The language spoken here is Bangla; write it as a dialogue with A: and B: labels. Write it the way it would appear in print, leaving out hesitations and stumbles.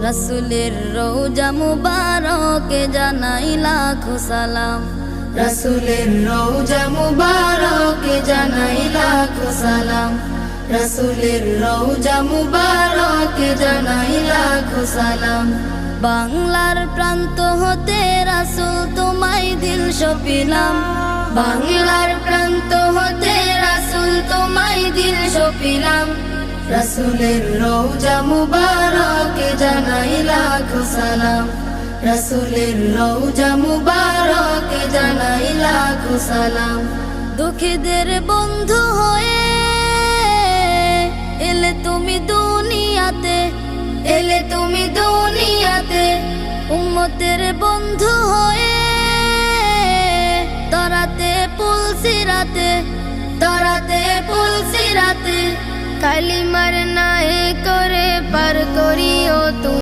A: রাসূলের রওজা মুবারকে জানাই লাখো সালাম,
B: রাসূলের রওজা মুবারকে জানাই লাখো সালাম, রাসূলের রওজা মুবারকে জানাই লাখো সালাম।
A: বাংলার প্রান্ত হতে রাসূল তোমায় দিল সপিলাম,
B: বাংলার প্রান্ত হতে রাসূল তোমায় দিল সপিলাম, রাসূলের রওজা মুবারকে জানাই লাখো সালাম, রাসূলের রওজা মুবারকে জানাই লাখো সালাম।
A: দুঃখীদের বন্ধু হয়ে এলে তুমি দুনিয়াতে,
B: এলে তুমি দুনিয়াতে,
A: উম্মতের বন্ধু হয়ে তরাতে পুলসিরাতে,
B: তরাতে পুলসিরাতে,
A: কালিমার নায়ে করে পার করিও তুমি।